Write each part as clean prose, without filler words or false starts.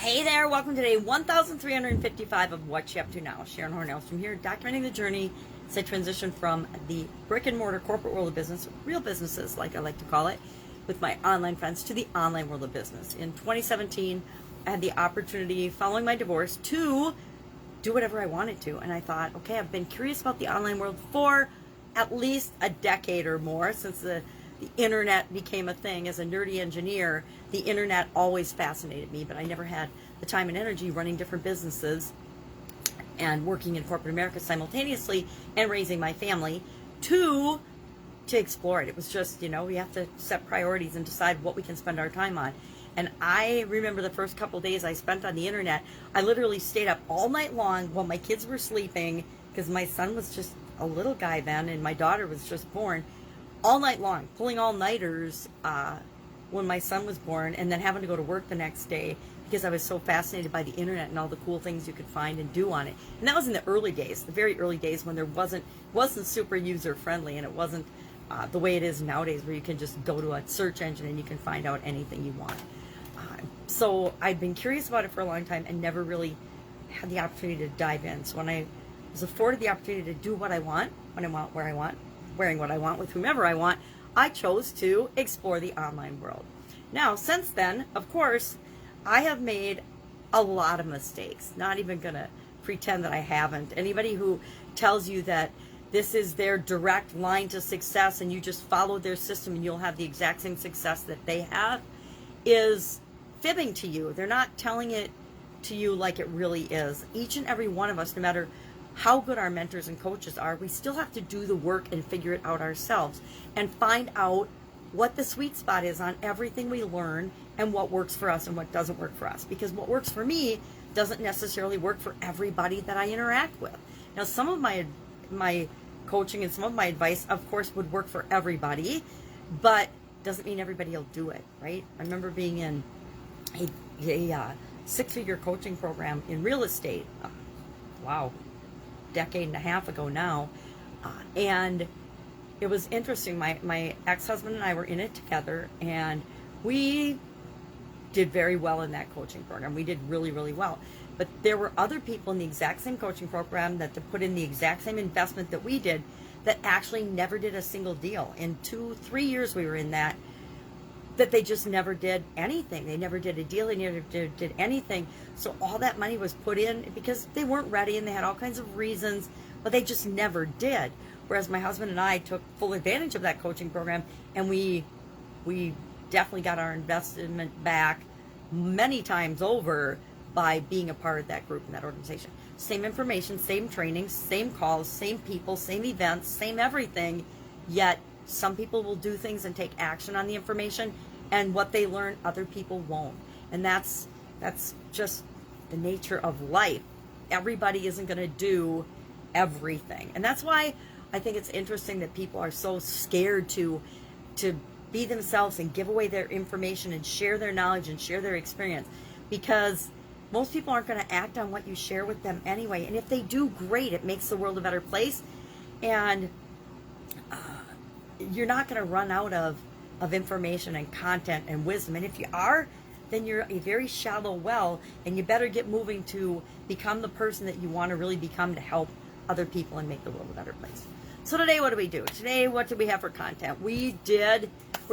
Hey there, welcome to day 1355 of What You Up To Now. Sharon Horne-Ellstrom here, documenting the journey as I transition from the brick and mortar corporate world of business, real businesses like I like to call it, with my online friends, to the online world of business. In 2017, I had the opportunity, following my divorce, to do whatever I wanted to. And I thought, okay, I've been curious about the online world for at least a decade or more, since the internet became a thing. As a nerdy engineer, the internet always fascinated me, but I never had the time and energy running different businesses and working in corporate America simultaneously and raising my family to explore it. It was just, we have to set priorities and decide what we can spend our time on. And I remember the first couple days I spent on the internet, I literally stayed up all night long while my kids were sleeping, because my son was just a little guy then and my daughter was just born, all night long, pulling all-nighters when my son was born, and then having to go to work the next day because I was so fascinated by the internet and all the cool things you could find and do on it. And that was in the early days, the very early days, when there wasn't super user-friendly, and it wasn't the way it is nowadays, where you can just go to a search engine and you can find out anything you want. So I've been curious about it for a long time and never really had the opportunity to dive in. So when I was afforded the opportunity to do what I want, when I want, where I want, wearing what I want, with whomever I want, I chose to explore the online world. Now, since then, of course, I have made a lot of mistakes. Not even going to pretend that I haven't. Anybody who tells you that this is their direct line to success and you just follow their system and you'll have the exact same success that they have is fibbing to you. They're not telling it to you like it really is. Each and every one of us, no matter how good our mentors and coaches are, we still have to do the work and figure it out ourselves and find out what the sweet spot is on everything we learn and what works for us and what doesn't work for us. Because what works for me doesn't necessarily work for everybody that I interact with. Now, some of my coaching and some of my advice, of course, would work for everybody, but doesn't mean everybody will do it, right? I remember being in a six-figure coaching program in real estate. Wow. Decade and a half ago now, and it was interesting. My ex-husband and I were in it together, and we did very well in that coaching program. We did really, really well. But there were other people in the exact same coaching program that put in the exact same investment that we did that actually never did a single deal. In 2-3 years we were in that they just never did anything. They never did a deal. They never did anything. So all that money was put in because they weren't ready and they had all kinds of reasons, but they just never did. Whereas my husband and I took full advantage of that coaching program, and we definitely got our investment back many times over by being a part of that group and that organization. Same information, same training, same calls, same people, same events, same everything, yet some people will do things and take action on the information, and what they learn, other people won't. And that's just the nature of life. Everybody isn't going to do everything. And that's why I think it's interesting that people are so scared to be themselves and give away their information and share their knowledge and share their experience, because most people aren't going to act on what you share with them anyway. And if they do, great. It makes the world a better place. And you're not going to run out of information and content and wisdom. And if you are, then you're a very shallow well, and you better get moving to become the person that you want to really become to help other people and make the world a better place. So today, what do we do? Today, what do we have for content? We're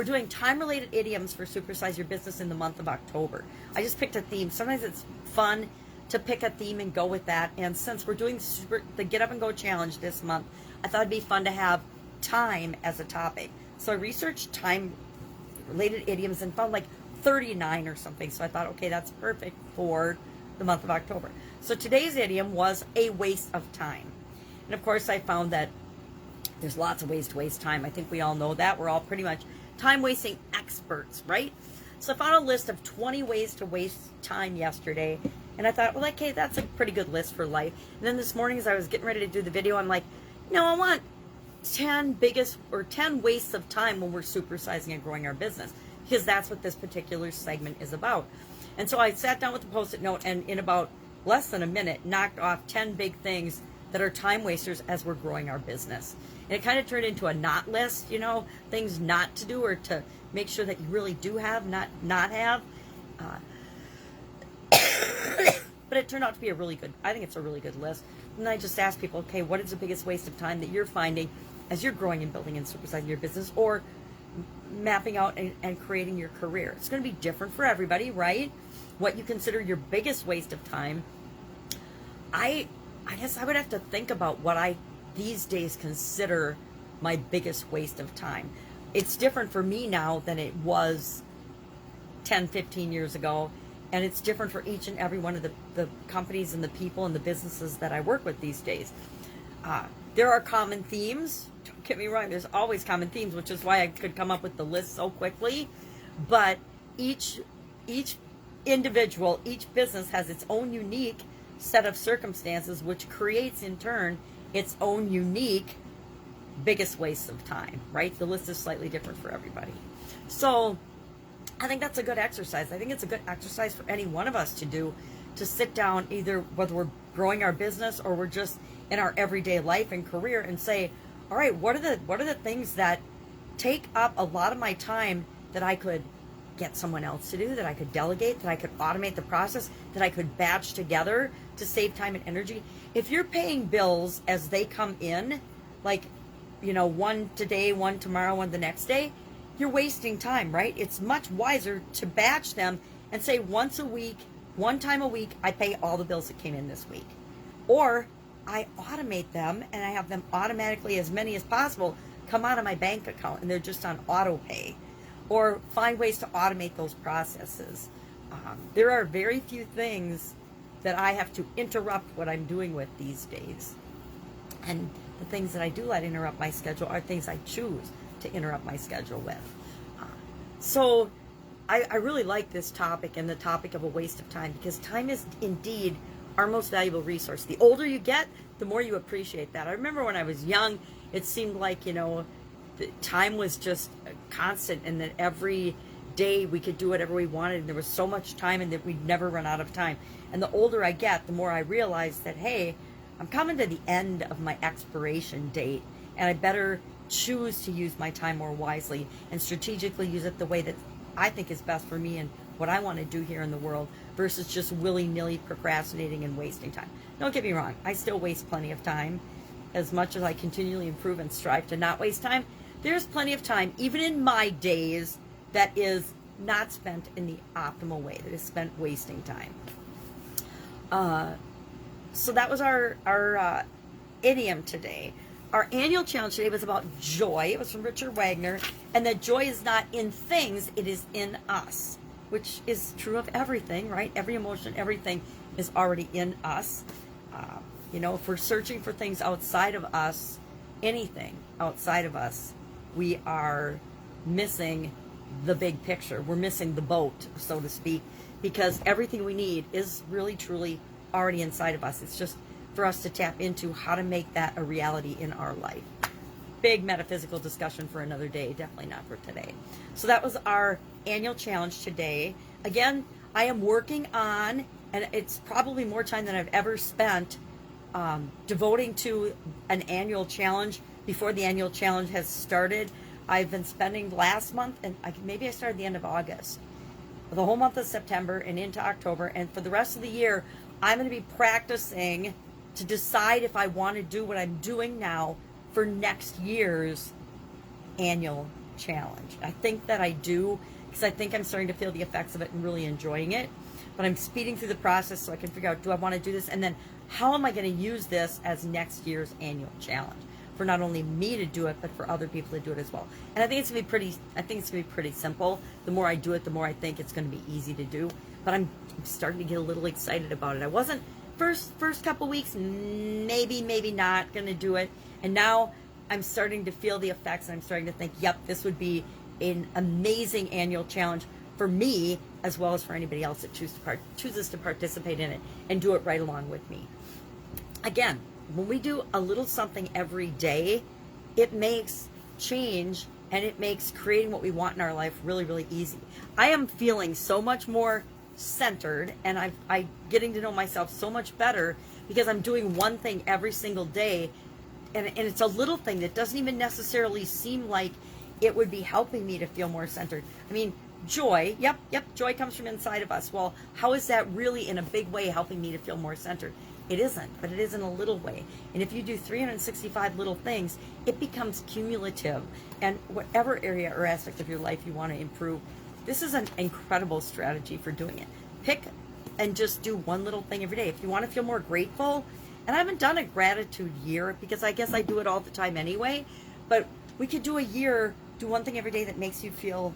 doing time-related idioms for Supersize Your Business in the month of October. I just picked a theme. Sometimes it's fun to pick a theme and go with that. And since we're doing the Get Up and Go Challenge this month, I thought it'd be fun to have time as a topic. So I researched time-related idioms and found like 39 or something. So I thought, okay, that's perfect for the month of October. So today's idiom was a waste of time. And of course, I found that there's lots of ways to waste time. I think we all know that. We're all pretty much time-wasting experts, right? So I found a list of 20 ways to waste time yesterday. And I thought, well, okay, that's a pretty good list for life. And then this morning, as I was getting ready to do the video, I'm like, no, I want 10 wastes of time when we're supersizing and growing our business, because that's what this particular segment is about. And so I sat down with a Post-it note, and in about less than a minute, knocked off 10 big things that are time wasters as we're growing our business. And it kind of turned into a not list, things not to do or to make sure that you really do have, not have. but it turned out to be I think it's a really good list. And I just asked people, okay, what is the biggest waste of time that you're finding as you're growing and building and supersizing your business, or mapping out and creating your career? It's going to be different for everybody, right? What you consider your biggest waste of time. I guess I would have to think about what I these days consider my biggest waste of time. It's different for me now than it was 10, 15 years ago. And it's different for each and every one of the companies and the people and the businesses that I work with these days. There are common themes. Don't get me wrong, there's always common themes, which is why I could come up with the list so quickly. But each individual, each business has its own unique set of circumstances, which creates in turn its own unique biggest waste of time, right? The list is slightly different for everybody. So I think that's a good exercise. I think it's a good exercise for any one of us to do, to sit down, either whether we're growing our business or we're just in our everyday life and career, and say, all right, what are the things that take up a lot of my time that I could get someone else to do, that I could delegate, that I could automate the process, that I could batch together to save time and energy. If you're paying bills as they come in, like, one today, one tomorrow, one the next day, you're wasting time, right? It's much wiser to batch them and say once a week, one time a week, I pay all the bills that came in this week. Or I automate them and I have them automatically, as many as possible, come out of my bank account and they're just on auto pay. Or find ways to automate those processes. There are very few things that I have to interrupt what I'm doing with these days. And the things that I do let interrupt my schedule are things I choose to interrupt my schedule with. So I really like this topic, and the topic of a waste of time, because time is indeed our most valuable resource. The older you get, the more you appreciate that. I remember when I was young, it seemed like, the time was just constant, and that every day we could do whatever we wanted, and there was so much time, and that we'd never run out of time. And the older I get, the more I realize that, hey, I'm coming to the end of my expiration date, and I better choose to use my time more wisely and strategically use it the way that I think is best for me and what I want to do here in the world, versus just willy-nilly procrastinating and wasting time. Don't get me wrong, I still waste plenty of time. As much as I continually improve and strive to not waste time, there's plenty of time, even in my days, that is not spent in the optimal way, that is spent wasting time. So that was our idiom today. Our annual challenge today was about joy. It was from Richard Wagner. And that joy is not in things, it is in us, which is true of everything, right? Every emotion, everything is already in us. If we're searching for things outside of us, anything outside of us, we are missing the big picture. We're missing the boat, so to speak, because everything we need is really, truly already inside of us. It's just for us to tap into how to make that a reality in our life. Big metaphysical discussion for another day, definitely not for today. So that was our annual challenge today. Again, I am working on, and it's probably more time than I've ever spent devoting to an annual challenge before the annual challenge has started. I've been spending last month, and maybe I started the end of August, the whole month of September and into October, and for the rest of the year, I'm going to be practicing to decide if I want to do what I'm doing now for next year's annual challenge. I think that I do, because I think I'm starting to feel the effects of it and really enjoying it. But I'm speeding through the process so I can figure out, do I want to do this? And then how am I going to use this as next year's annual challenge? For not only me to do it, but for other people to do it as well. And I think it's going to be pretty simple. The more I do it, the more I think it's going to be easy to do. But I'm starting to get a little excited about it. I wasn't first couple weeks, maybe not going to do it. And now I'm starting to feel the effects, and I'm starting to think, yep, this would be an amazing annual challenge for me, as well as for anybody else that chooses to participate in it and do it right along with me. Again, when we do a little something every day, it makes change, and it makes creating what we want in our life really, really easy. I am feeling so much more centered, and I'm getting to know myself so much better because I'm doing one thing every single day, and it's a little thing that doesn't even necessarily seem like it would be helping me to feel more centered. I mean, joy. Yep, joy comes from inside of us. Well, how is that really in a big way helping me to feel more centered? It isn't, but it is in a little way. And if you do 365 little things, it becomes cumulative. And whatever area or aspect of your life you want to improve, this is an incredible strategy for doing it. Pick and just do one little thing every day. If you want to feel more grateful, and I haven't done a gratitude year because I guess I do it all the time anyway, but we could do a year, do one thing every day that makes you feel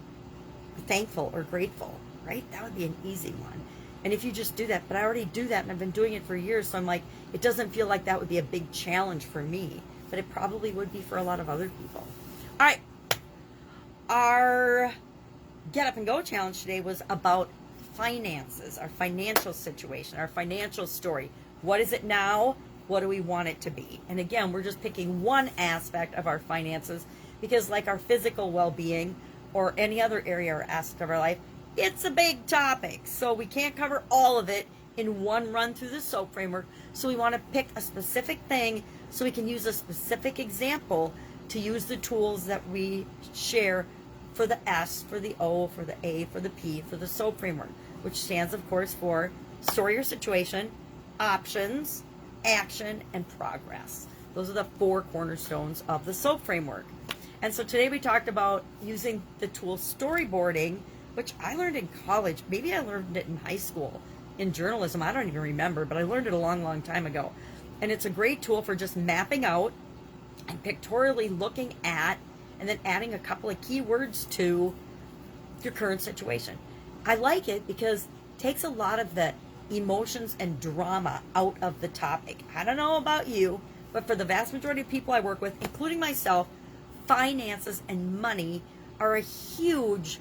thankful or grateful, right? That would be an easy one. And if you just do that, but I already do that and I've been doing it for years, so I'm like, it doesn't feel like that would be a big challenge for me, but it probably would be for a lot of other people. All right, our Get Up and Go challenge today was about finances, our financial situation, our financial story. What is it now? What do we want it to be? And again, we're just picking one aspect of our finances because like our physical well-being or any other area or aspect of our life, it's a big topic. So we can't cover all of it in one run through the SOAP framework. So we want to pick a specific thing so we can use a specific example to use the tools that we share for the S, for the O, for the A, for the P, for the SOAP framework, which stands, of course, for story or situation, options, action, and progress. Those are the 4 cornerstones of the SOAP framework. And so today we talked about using the tool storyboarding, which I learned in college. Maybe I learned it in high school in journalism. I don't even remember, but I learned it a long, long time ago. And it's a great tool for just mapping out and pictorially looking at and then adding a couple of keywords to your current situation. I like it because it takes a lot of the emotions and drama out of the topic. I don't know about you, but for the vast majority of people I work with, including myself, finances and money are a huge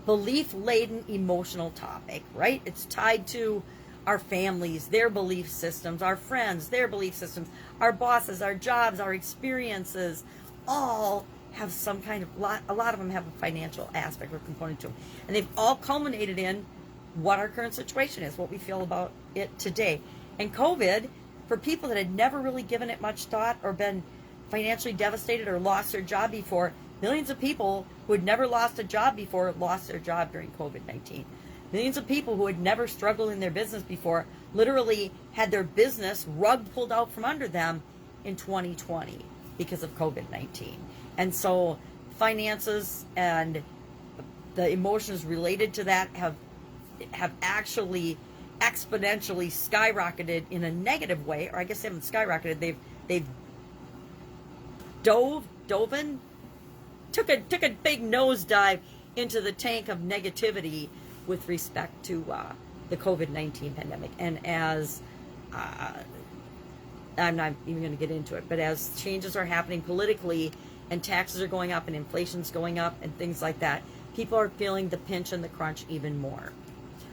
belief-laden emotional topic, right? It's tied to our families, their belief systems, our friends, their belief systems, our bosses, our jobs, our experiences, all have some kind of, a lot of them have a financial aspect or component to them. And they've all culminated in what our current situation is, what we feel about it today. And COVID, for people that had never really given it much thought or been financially devastated or lost their job before, millions of people who had never lost a job before lost their job during COVID-19. Millions of people who had never struggled in their business before literally had their business rug pulled out from under them in 2020 because of COVID-19. And so finances and the emotions related to that have actually exponentially skyrocketed in a negative way, or I guess they haven't skyrocketed, they've took a big nosedive into the tank of negativity with respect to the COVID-19 pandemic. And as I'm not even going to get into it, but as changes are happening politically and taxes are going up and inflation's going up and things like that, people are feeling the pinch and the crunch even more.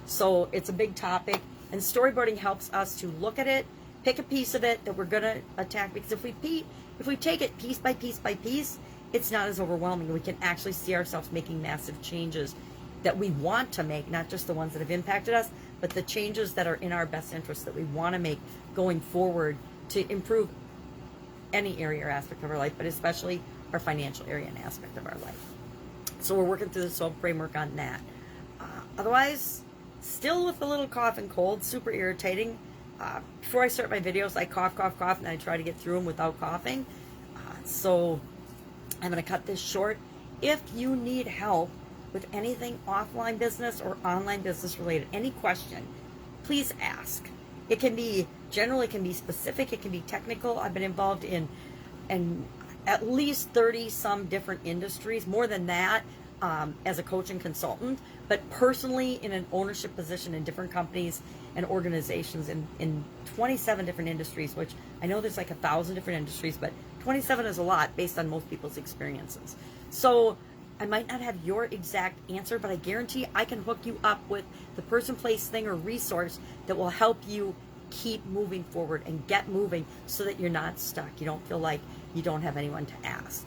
So it's a big topic, and storyboarding helps us to look at it, pick a piece of it that we're going to attack, because if we take it piece by piece by piece, it's not as overwhelming. We can actually see ourselves making massive changes that we want to make, not just the ones that have impacted us, but the changes that are in our best interest that we want to make going forward to improve any area or aspect of our life, but especially our financial area and aspect of our life. So we're working through the SOAP framework on that. Otherwise, still with a little cough and cold, super irritating. Before I start my videos, I cough, and I try to get through them without coughing. So I'm going to cut this short. If you need help with anything offline business or online business related, any question, please ask. It can be general, it can be specific, it can be technical. I've been involved in at least 30 some different industries, more than that, as a coach and consultant, but personally in an ownership position in different companies and organizations in 27 different industries, which I know there's like 1,000 different industries, but 27 is a lot based on most people's experiences. So I might not have your exact answer, but I guarantee I can hook you up with the person, place, thing, or resource that will help you keep moving forward and get moving so that you're not stuck. You don't feel like you don't have anyone to ask.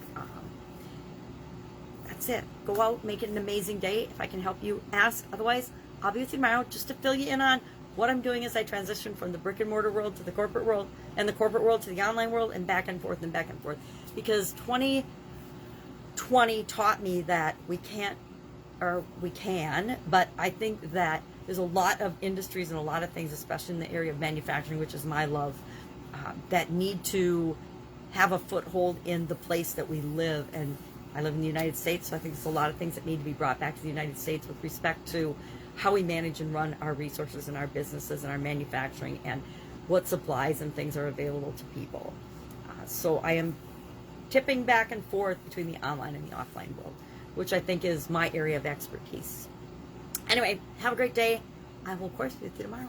That's it. Go out, make it an amazing day. If I can help you, ask. Otherwise, I'll be with you tomorrow just to fill you in on what I'm doing as I transition from the brick and mortar world to the corporate world, and the corporate world to the online world, and back and forth and back and forth. Because 2020 taught me that we can't, or we can, but I think that there's a lot of industries and a lot of things, especially in the area of manufacturing, which is my love, that need to have a foothold in the place that we live. And I live in the United States, so I think there's a lot of things that need to be brought back to the United States with respect to how we manage and run our resources and our businesses and our manufacturing, and what supplies and things are available to people. So I am tipping back and forth between the online and the offline world, which I think is my area of expertise. Anyway, have a great day. I will, of course, be with you tomorrow.